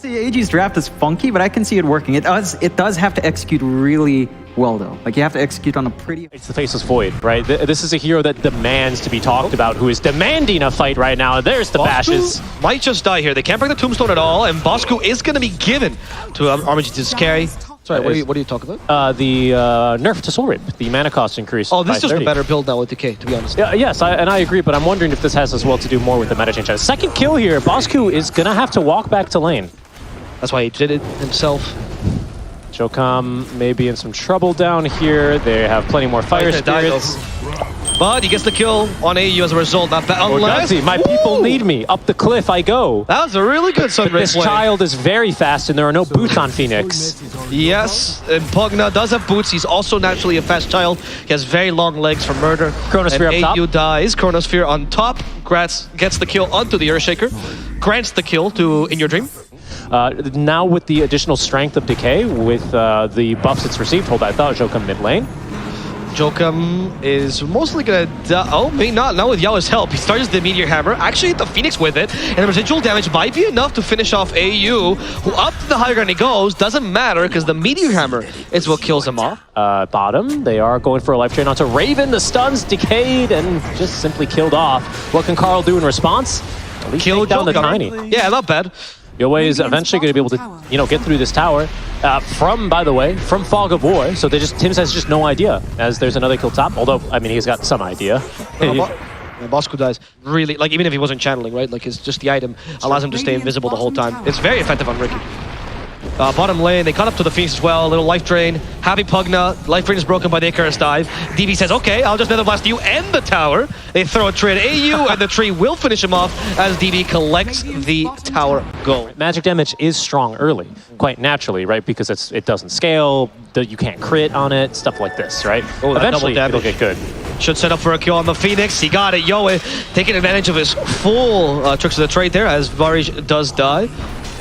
See, AG's draft is funky, but I can see it working. It does have to execute really well, though. Like, you have to execute on a pretty... It's the Faceless Void, right? This is a hero that demands to be talked about, who is demanding a fight right now. There's the bashes. Might just die here. They can't break the tombstone at all, and Bosku is going to be given to RMG's carry. Sorry, what are you talking about? The nerf to Soul Rip, the mana cost increase. Oh, this is just a better build now with Decay, to be honest. Yeah, yes, I agree, but I'm wondering if this has as well to do more with the meta change. Second kill here, Bosku is going to have to walk back to lane. That's why he did it himself. Jokam may be in some trouble down here. They have plenty more fire spirits. But he gets the kill on AU as a result. Not bad. Unless my people need me. Up the cliff I go. That was a really good Sunray This play. child is very fast, and there are no boots on Phoenix. Yes, and Pugna does have boots. He's also naturally a fast child. He has very long legs for murder. Chronosphere and up AU top. dies. Chronosphere on top. Gratz gets the kill onto the Earthshaker. Grants the kill to In Your Dream. Now with the additional strength of Decay, with the buffs it's received, hold that thought, Jokam mid lane. Jokam is mostly gonna die. Oh, maybe not with Yao's help. He starts the Meteor Hammer, actually hit the Phoenix with it, and the residual damage might be enough to finish off AU, who up to the higher ground he goes. Doesn't matter, because the Meteor Hammer is what kills him off. Bottom, they are going for a life drain onto Raven. The stuns decayed and just simply killed off. What can Carl do in response? At least take down the Tiny. Yeah, not bad. Yoe is eventually going to be able to, get through this tower by the way, from Fog of War. So Tims has just no idea, as there's another kill top. Although, I mean, he's got some idea. Bosku dies really, like, even if he wasn't channeling, right? Like, it's just the item allows him to stay invisible the whole time. It's very effective on Ricky. Bottom lane, they cut up to the Phoenix as well. A little life drain. Happy Pugna. Life drain is broken by the Icarus dive. DB says, okay, I'll just Nether Blast you and the tower. They throw a tree at AU, and the tree will finish him off as DB collects the tower goal. Magic damage is strong early, quite naturally, right? Because it doesn't scale, you can't crit on it, stuff like this, right? Oh, eventually it'll get good. Should set up for a kill on the Phoenix. He got it. Yoe taking advantage of his full tricks of the trade there, as Varish does die.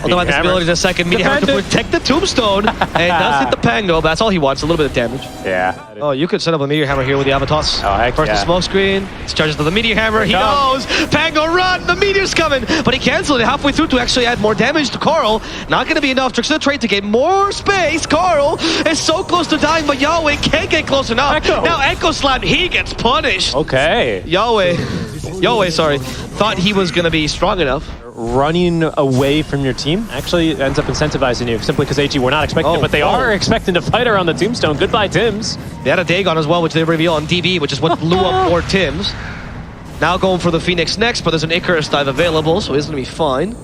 Although at this ability in a second, Meteor Hammer to protect the tombstone, and does hit the Pango, but that's all he wants, a little bit of damage. Yeah. Oh, you could set up a Meteor Hammer here with the Avatos. Oh, heck First the smoke screen, he charges to the Meteor Hammer, he knows! Pango, run! The Meteor's coming! But he canceled it halfway through to actually add more damage to Carl. Not gonna be enough. Tricks of the trade to get more space. Carl is so close to dying, but Yahweh can't get close enough. Now Echo Slam, he gets punished. Okay. Yahweh, thought he was gonna be strong enough. Running away from your team actually ends up incentivizing you, simply because AG were not expecting it, but they are expecting to fight around the tombstone. Goodbye, Tims. They had a Dagon as well, which they reveal on DB, which is what blew up for Tims. Now going for the Phoenix next, but there's an Icarus dive available, so he's going to be fine.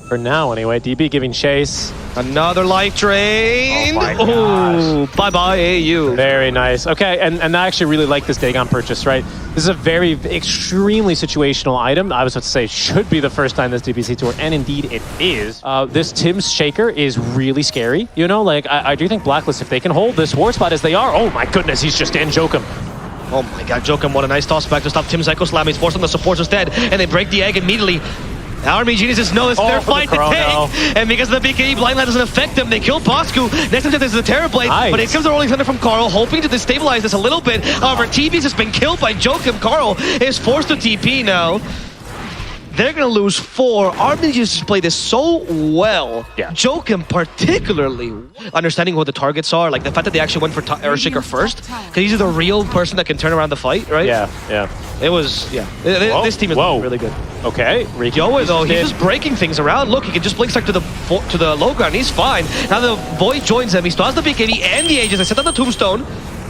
For now, anyway. DB giving chase. Another life drain. Oh, bye-bye, AU. Very nice. Okay, and I actually really like this Dagon purchase, right? This is a very, extremely situational item. I was about to say, should be the first time this DPC tour, and indeed it is. This Tim's Shaker is really scary. Like, I do think Blacklist, if they can hold this war spot as they are, oh my goodness, he's just in Jokam. Oh my god, Jokam, what a nice toss back to stop Tim's Echo Slam. He's forced on the supports instead, and they break the egg immediately. Army Geniuses know this is their fight to take, and because of the BKB blind light doesn't affect them, they kill Bosku. Next time there's a Terrorblade, but it comes a Rolling Thunder from Carl, hoping to destabilize this a little bit. However, TB's has been killed by Jokam. Carl is forced to TP now. They're going to lose 4. Army Geniuses play this so well. Yeah. Jokam particularly. Understanding what the targets are, like the fact that they actually went for Earthshaker first, because he's the real person that can turn around the fight, right? Yeah. It was, this team is really good. Okay, Yoe though, he's just breaking things around. Look, he can just blink strike to the low ground. He's fine. Now the Void joins him. He still has the BKB and the Aegis. They set on the Tombstone.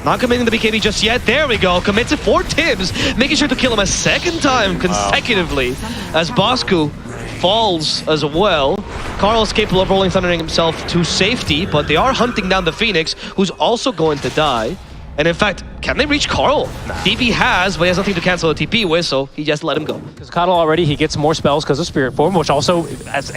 Not committing the BKB just yet. There we go. Commits it for Tibbs, making sure to kill him a second time consecutively as Bosku falls as well. Carl is capable of rolling thundering himself to safety, but they are hunting down the Phoenix, who's also going to die. And in fact, can they reach Carl? DP has, but he has nothing to cancel the TP with, so he just let him go. Because Carl already, he gets more spells because of Spirit Form, which also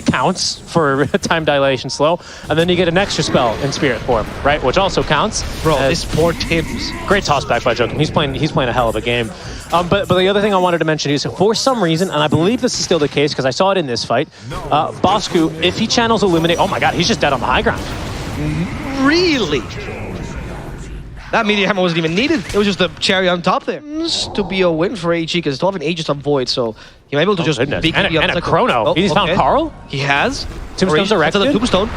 counts for time dilation slow. And then you get an extra spell in Spirit Form, right? Which also counts. Bro, this poor Tibbs. Great toss back by Jokam. He's playing a hell of a game. But the other thing I wanted to mention is, for some reason, and I believe this is still the case because I saw it in this fight, Bosku, if he channels Illuminate, oh my god, he's just dead on the high ground. Really? That Meteor Hammer wasn't even needed. It was just a cherry on top there. To be a win for AG because it's 12 and Aegis on Void, so He might be able to just goodness. beat And a like, chrono. oh, He's found okay. Carl? He has. Tombstone's To the erected. Tombstone.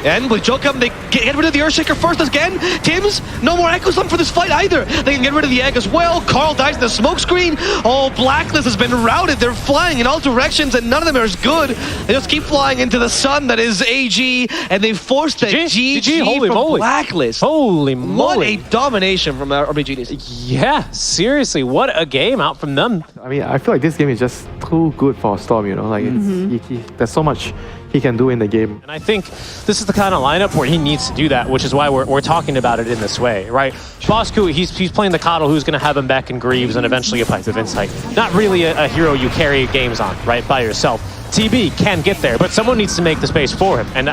And with Jokum, they get rid of the Earthshaker first again. Tims, no more Echo Slam for this fight either. They can get rid of the egg as well. Carl dies in the smoke screen. Oh, Blacklist has been routed. They're flying in all directions, and none of them are as good. They just keep flying into the sun that is AG, and they forced the GG Holy from moly. Blacklist. Holy What moly. a domination from RBGs. Yeah, seriously, what a game out from them. I mean, I feel like this game is just too good for Storm, you know? Like, there's so much he can do in the game. And I think this is the kind of lineup where he needs to do that, which is why we're talking about it in this way, right? Bosku, he's playing the Coddle, who's going to have him back in Greaves and eventually a Pipes of Insight. Not really a hero you carry games on, right, by yourself. TB can get there, but someone needs to make the space for him, and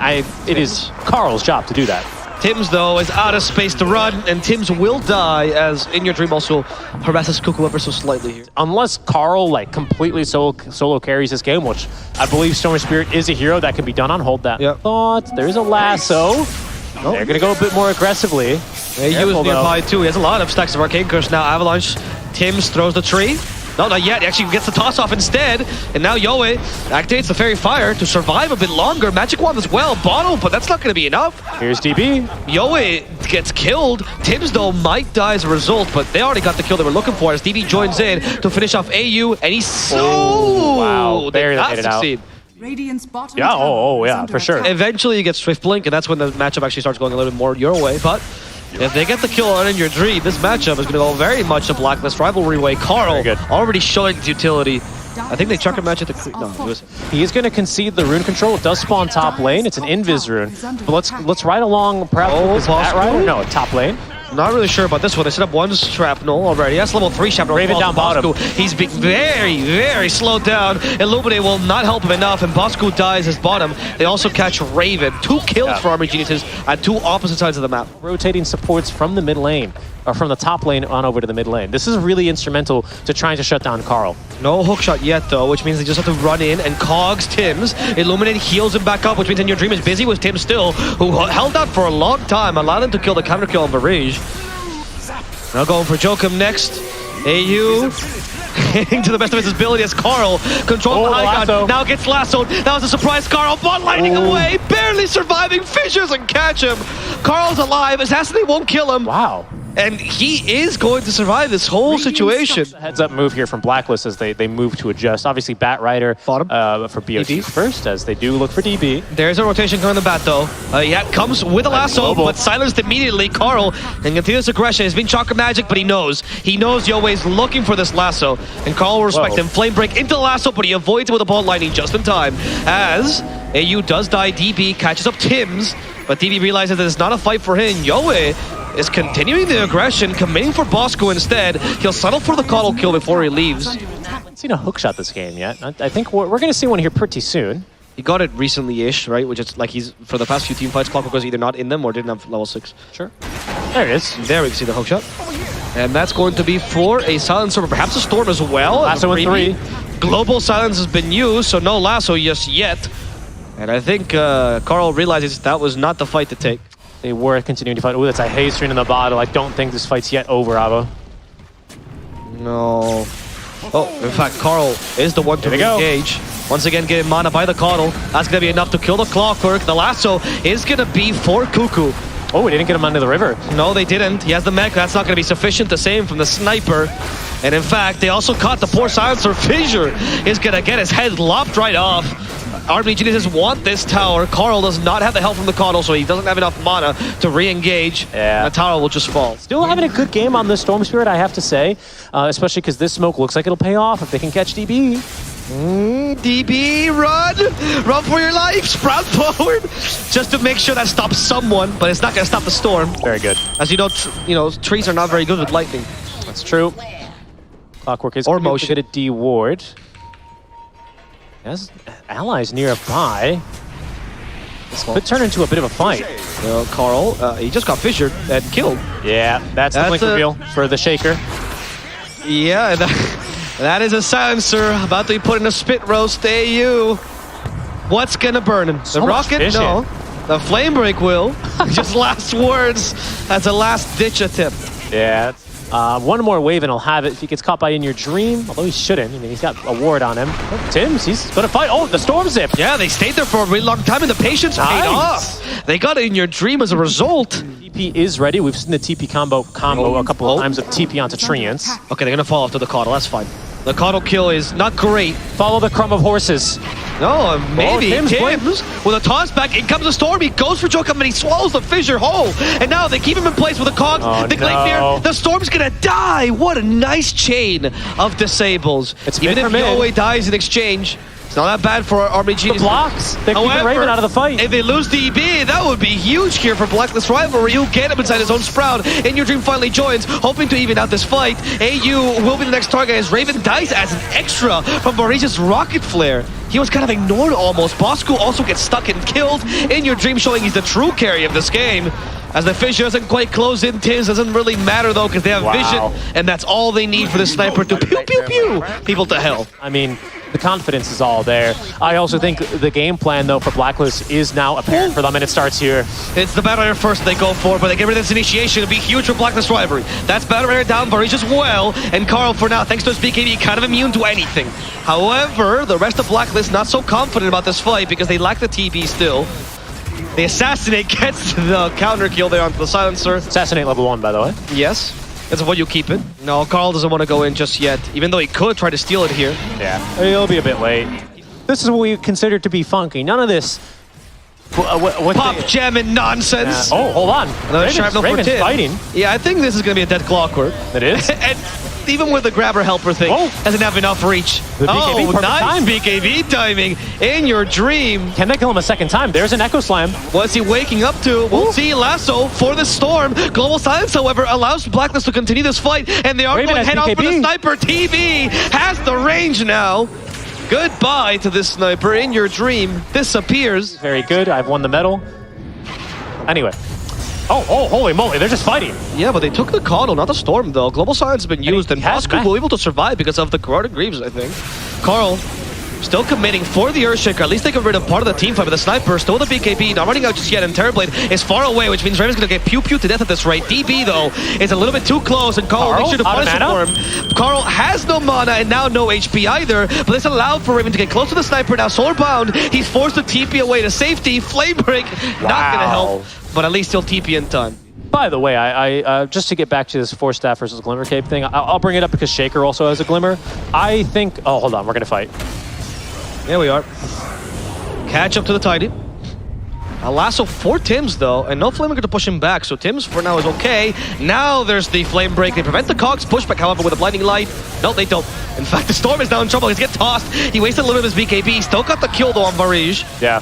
it is Carl's job to do that. Tims, though, is out of space to run, and Tims will die as In Your Dream also harasses Cuckoo ever so slightly here. Unless Carl like completely solo carries this game, which I believe Storm Spirit is a hero that can be done on hold that thought. There's a lasso. They're gonna go a bit more aggressively. He was nearby too. He has a lot of stacks of Arcane Curse now. Avalanche. Tims throws the tree. No, not yet. He actually gets the toss off instead. And now Yoe activates the Fairy Fire to survive a bit longer. Magic Wand as well. Bottle, but that's not going to be enough. Here's DB. Yoe gets killed. Tims, though, might die as a result, but they already got the kill they were looking for as DB joins in to finish off AU, and he's so... wow. They Barely did not made it out. succeed. Radiant's bottom Yeah, tower is yeah, under for sure. attack. Eventually you get Swift Blink, and that's when the matchup actually starts going a little bit more your way, but if they get the kill on In Your Dream, this matchup is going to go very much the Blacklist rivalry way. Carl already showing its utility. I think they chuck a match at the... No, it was... He is going to concede the rune control. It does spawn top lane. It's an invis rune. But let's ride along perhaps with this Bat Rider. No, top lane. Not really sure about this one. They set up one shrapnel already. That's level 3 shrapnel. Raven down bottom. He's being very, very slowed down. Illuminate will not help him enough, and Bosku dies as bottom. They also catch Raven. 2 kills for Army Geniuses at 2 opposite sides of the map. Rotating supports from the mid lane, or from the top lane on over to the mid lane. This is really instrumental to trying to shut down Carl. No hookshot yet, though, which means they just have to run in and cogs Tims. Illuminate heals him back up, which means In Your Dream is busy with Tims still, who held out for a long time, allowed him to kill the counter kill on Barrage. Now going for Jokum next. AU hitting to the best of his ability as Carl controls the high ground. Now gets lassoed. That was a surprise. Carl bot lighting away, barely surviving. Fissures and catch him. Carl's alive. Assassinate won't kill him. Wow. And he is going to survive this whole situation. Heads up move here from Blacklist as they move to adjust. Obviously, Bat Rider Bottom. For BOT first, as they do look for DB. There's a rotation coming in the bat, though. Yeah, comes with a lasso, but silenced immediately. Carl, and continuous aggression. Has been Chakra Magic, but he knows. He knows Yoe's looking for this lasso, and Carl will respect him. Flame Break into the lasso, but he avoids it with a ball lightning just in time. As AU does die, DB catches up Tims, but DB realizes that it's not a fight for him. Yoe is continuing the aggression, committing for Bosco instead. He'll settle for the Coddle kill before he leaves. I haven't seen a hookshot this game yet. I think we're going to see one here pretty soon. He got it recently-ish, right? Which is like he's, for the past few team fights, Clockwork was either not in them or didn't have level 6. Sure. There it is. There we can see the hookshot. And that's going to be for a Silencer, or perhaps a Storm as well. Lasso in 3. Global Silence has been used, so no Lasso just yet. And I think Carl realizes that was not the fight to take. They were continuing to fight. Oh, that's a haze rune in the bottle. I don't think this fight's yet over, Avo. No. Oh, in fact, Carl is the one to engage. Once again, getting mana by the Coddle. That's going to be enough to kill the Clockwork. The lasso is going to be for Cuckoo. Oh, we didn't get him under the river. No, they didn't. He has the mech. That's not going to be sufficient to save him from the sniper. And in fact, they also caught the poor Silencer. Fissure is going to get his head lopped right off. Army Geniuses want this tower. Carl does not have the help from the Coddle, so he doesn't have enough mana to re-engage. Yeah. The tower will just fall. Still having a good game on this Storm Spirit, I have to say. Especially because this smoke looks like it'll pay off if they can catch DB. DB, run! Run for your life! Sprout forward! Just to make sure that stops someone, but it's not going to stop the storm. Very good. As you know, trees are not very good with lightning. That's true. Clockwork is going to get a D ward. Has allies nearby. This could turn into a bit of a fight. Carl, he just got fissured and killed. Yeah, that's the blink reveal for the Shaker. Yeah, that is a Silencer about to be put in a spit roast. AU. What's gonna burn him? The rocket? No. The flame break will. Just last words as a last ditch attempt. Yeah, One more wave and he'll have it if he gets caught by In Your Dream, although he shouldn't. I mean, he's got a ward on him. Oh, Tims, he's going to fight. Oh, the Storm Zip. Yeah, they stayed there for a really long time and the patience paid off. They got In Your Dream as a result. TP is ready. We've seen the TP combo a couple of times with TP onto Treants. Okay, they're going to fall after the Coddle. That's fine. The Coddle kill is not great. Follow the crumb of horses. No, maybe. Tims with a toss back, in comes the Storm. He goes for Jokum, and he swallows the fissure whole. And now they keep him in place with the Cogs. The Gleipnir. The Storm's gonna die. What a nice chain of disables. Even if Yowie dies in exchange, it's not that bad for Army Genius. The blocks. They're keeping Raven out of the fight. If they lose DB, that would be huge here for Blacklist Rivalry. He'll get him inside his own Sprout. In Your Dream finally joins, hoping to even out this fight. AU will be the next target as Raven dies as an extra from Maurice's Rocket Flare. He was kind of ignored almost. Bosku also gets stuck and killed. In Your Dream showing he's the true carry of this game. As the Fissure doesn't quite close in, Tims doesn't really matter though because they have vision. And that's all they need for the sniper to pew pew pew people to hell. I mean, the confidence is all there. I also think the game plan, though, for Blacklist is now apparent for them, and it starts here. It's the Battle Air first they go for, but they get rid of this initiation. It'll be huge for Blacklist Rivalry. That's Battle Air down, Barish as well, and Carl for now, thanks to his BKB, kind of immune to anything. However, the rest of Blacklist not so confident about this fight because they lack the TB still. The Assassinate gets the counter kill there onto the Silencer. Assassinate level 1, by the way. Yes. That's what you keep it. No, Carl doesn't want to go in just yet, even though he could try to steal it here. Yeah, he'll be a bit late. This is what we consider to be funky. None of this... Pop jamming nonsense. Yeah. Oh, hold on. Another Shrapnel for Tim. Fighting. Yeah, I think this is going to be a dead clockwork. It is. And even with the grabber helper thing, doesn't have enough reach. The BKB, nice time. BKB timing. In Your Dream. Can they kill him a second time? There's an Echo Slam. What's he waking up to? We'll see. Lasso for the Storm. Global Silence, however, allows Blacklist to continue this fight, and they are Raven going head BKB. on for the sniper. TV has the range now. Goodbye to this sniper. In Your Dream disappears. Very good. I've won the medal. Anyway. Oh, holy moly, they're just fighting. Yeah, but they took the Coddle, not the Storm, though. Global Silence has been used, and Bosku will be able to survive because of the Corroded Greaves, I think. Carl still committing for the Earthshaker. At least they got rid of part of the team fight, but the Sniper still the BKB, not running out just yet, and Terrorblade is far away, which means Raven's going to get pew-pew to death at this rate. DB, though, is a little bit too close, and Carl makes sure to punish it for him. Carl has no mana and now no HP either, but this allowed for Raven to get close to the Sniper. Now Solar Bound, he's forced to TP away to safety. Flame Break, not going to help, but at least he'll TP in time. By the way, I just to get back to this 4-staff versus Glimmer Cape thing, I'll bring it up because Shaker also has a Glimmer. I think... Oh, hold on. We're going to fight. There we are. Catch up to the Tidy. A lasso for Tims, though, and no Flamer to push him back, so Tims for now is okay. Now there's the Flame Break. They prevent the Cogs pushback, however, with a Blinding Light. No, they don't. In fact, the Storm is now in trouble. He's getting tossed. He wasted a little bit of his BKB. Still got the kill, though, on Varij. Yeah.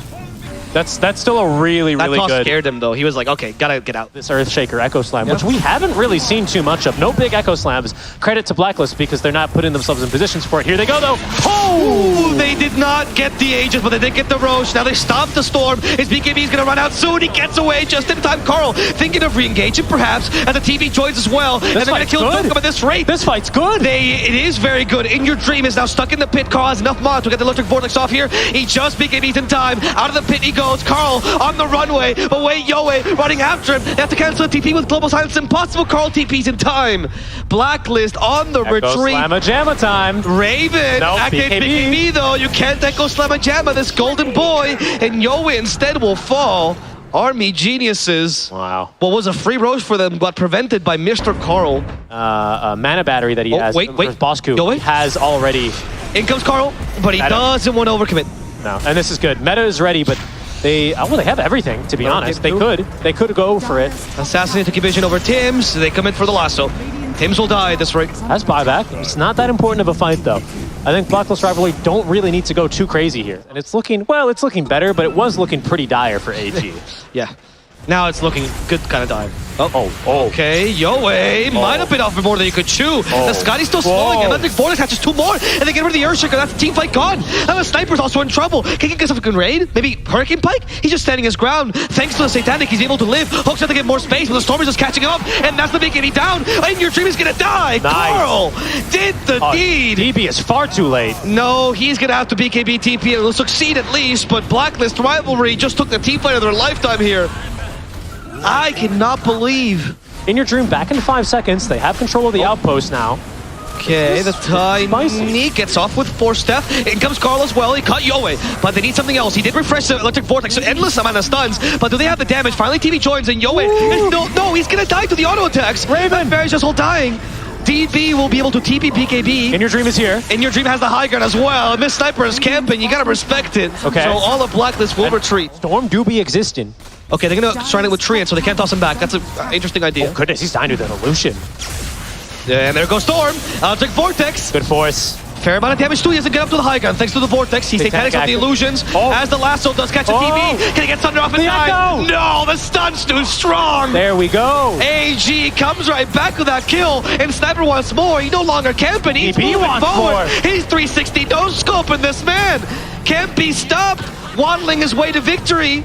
That's still a really good... That toss scared him, though. He was like, okay, gotta get out. This Earthshaker Echo Slam, which we haven't really seen too much of. No big Echo Slams. Credit to Blacklist because they're not putting themselves in positions for it. Here they go, though. Oh! They did not get the Aegis, but they did get the Roche. Now they stopped the Storm. His BKB is gonna run out soon. He gets away just in time. Carl thinking of re-engaging, perhaps, as the TV joins as well. And they're gonna kill Jokum at this rate. This fight's good. It is very good. In Your Dream is now stuck in the pit. Carl has enough mana to get the Electric Vortex off here. He just BKBs in time. Out of the pit he goes. Carl on the runway, away Yowie running after him. They have to cancel the TP with Global Silence. Impossible. Carl TPs in time. Blacklist on the retreat. Slamma Jamma time. Raven activate BKB though. You can't echo Slamma Jamma this golden boy, and Yowie instead will fall. Army geniuses. Wow. What was a free roast for them got prevented by Mr. Carl. A mana battery that he has. Wait. Bosku Yowie has already. In comes Carl, but he doesn't want to overcommit. No, and this is good. Meta is ready, but they have everything, to be honest. They could go for it. Assassinate to keep vision over Tims. They commit for the lasso. Tims will die at this rate. That's buyback. It's not that important of a fight, though. I think Blacklist Rivalry don't really need to go too crazy here. And it's looking better, but it was looking pretty dire for AG. Yeah. Now it's looking good kind of dive. Okay, Yowie might have been off for more than you could chew. The Scotty's still slowing. Electric Vortex catches 2 more, and they get rid of the Earthshaker. That's the team fight gone. Now the Sniper's also in trouble. Can he get some good raid? Maybe Hurricane Pike? He's just standing his ground. Thanks to the Satanic, he's able to live. Hook's have to get more space, but the Storm is just catching up, and that's the BKB down. In Your Dream is gonna die. Nice. Carl did the deed. DB is far too late. No, he's gonna have to BKB TP, and will succeed at least, but Blacklist Rivalry just took the team fight of their lifetime here. I cannot believe In Your Dream back in 5 seconds. They have control of the outpost now. Okay, the Tiny Spicy. gets off with 4 step. In comes Carl as well. He caught Yoe, but they need something else. He did refresh the Electric Vortex, so endless amount of stuns. But do they have the damage? Finally, TV joins, and Yoe is no, he's gonna die to the auto attacks. Raven. Fairy's just all dying. DB will be able to TP BKB. In Your Dream is here. In Your Dream has the high ground as well. And this sniper is camping. You gotta respect it. Okay. So all of Blacklist will retreat. Storm do be existing. Okay, they're gonna start it with Treant, so they can't toss him back. That's an interesting idea. Oh goodness, he's dying to that illusion. And there goes Storm. Electric Vortex. Good force. Fair amount of damage too. He doesn't get up to the high ground thanks to the Vortex. He Big satanics with the active. illusions. Oh. As the lasso does catch a TV. Can he get Thunder off in The time? echo. No, the stun's too strong. There we go. AG comes right back with that kill, and Sniper wants more. He no longer camping. He's DP moving wants forward. more. He's 360 no scoping this man. Can't be stopped. Waddling his way to victory.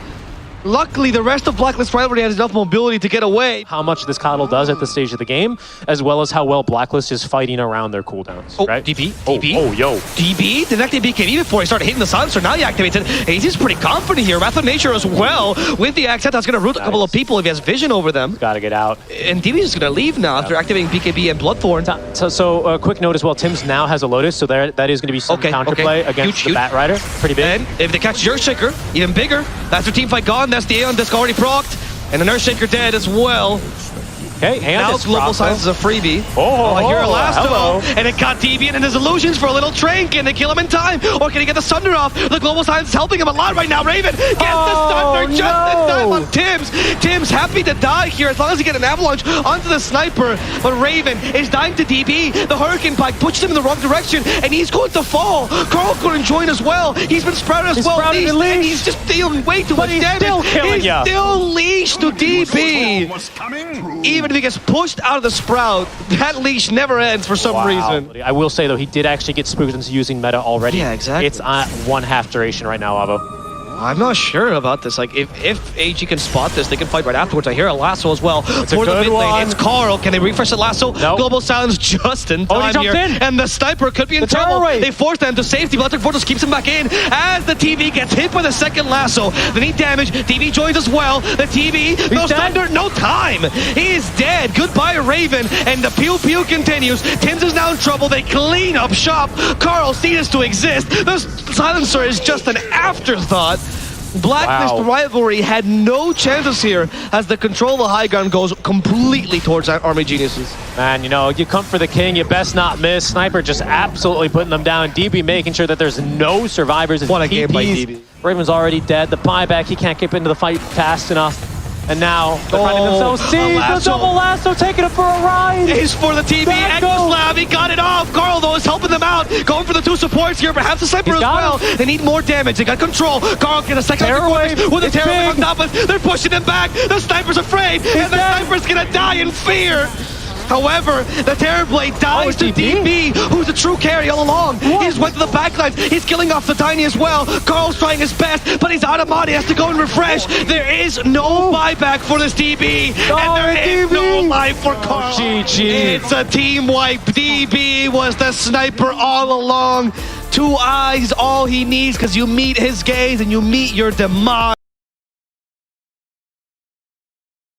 Luckily, the rest of Blacklist rivalry has enough mobility to get away. How much this coddle does at this stage of the game, as well as how well Blacklist is fighting around their cooldowns. Oh, right? DB? Oh, DB? oh, yo. DB didn't activate BKB before he started hitting the silencer. Now he activates it. And he's pretty confident here. Wrath of Nature as well with the accent. That's going to root a couple of people if he has vision over them. Gotta get out. And DB's just going to leave now after activating BKB and Bloodthorn. So a quick note as well, Tim's now has a Lotus, so that is going to be some counterplay against the Bat Rider. Pretty big. And if they catch Earthshaker, even bigger. That's their team fight gone. That's the Aeon Disc already procced. And an Earthshaker dead as well. Okay, and Now it's Global Frostbite. Science is a freebie. Oh, you're a lasso. hello. And it got Deviant and his illusions for a little train. Can they kill him in time? Or can he get the Sunder off? The Global Science is helping him a lot right now. Raven gets the Sunder just in time on Tims. Tims happy to die here as long as he gets an avalanche onto the sniper. But Raven is dying to DB. The Hurricane Pike pushes him in the wrong direction and he's going to fall. Carl couldn't join as well. He's been sprouted as well. Sprouted and And he's just dealing way too much he's damage. still killing He's ya. still leashed to DB. Even if he gets pushed out of the sprout, that leash never ends for some reason. I will say though, he did actually get spooked into using meta already. Yeah, exactly. It's at 1/2 duration right now, Avo. I'm not sure about this. Like, if AG can spot this, they can fight right afterwards. I hear a lasso as well. It's a For the good mid lane, one. it's Carl. Can they refresh the lasso? Nope. Global Silence just in he time jumped here. in. And the sniper could be in The trouble. turret wave. They force them to safety. Electric Fortress keeps him back in as the TV gets hit by the second lasso. They need damage. TV joins as well. The TV, no dead. thunder, no time. He is dead. Goodbye, Raven. And the pew pew continues. Tims is now in trouble. They clean up shop. Carl ceases to exist. The silencer is just an afterthought. Blacklist rivalry had no chances here as the control of the high ground goes completely towards Army Geniuses. Man, you know, you come for the king, you best not miss. Sniper just absolutely putting them down. DB making sure that there's no survivors. What a game by DB. Raven's already dead. The buyback, he can't get into the fight fast enough. And now they're finding themselves seized. The double lasso taking it for a ride. Ace for the TV. Echo's Lab, he got it off. Carl, though, is helping them out. Going for the 2 supports here, perhaps the sniper as well. They need more damage. They got control. Carl gets a second wave with a terror wave on top of it. They're pushing him back. The sniper's afraid. And the sniper's going to die in fear. However, the Terror Blade dies to DB, who's a true carry all along. He just went to the backlines. He's killing off the Tiny as well. Carl's trying his best, but he's out of mod. He has to go and refresh. There is no buyback for this DB, and there is no life for Carl. GG. It's a team wipe. DB was the sniper all along. 2 eyes, all he needs, because you meet his gaze and you meet your demise.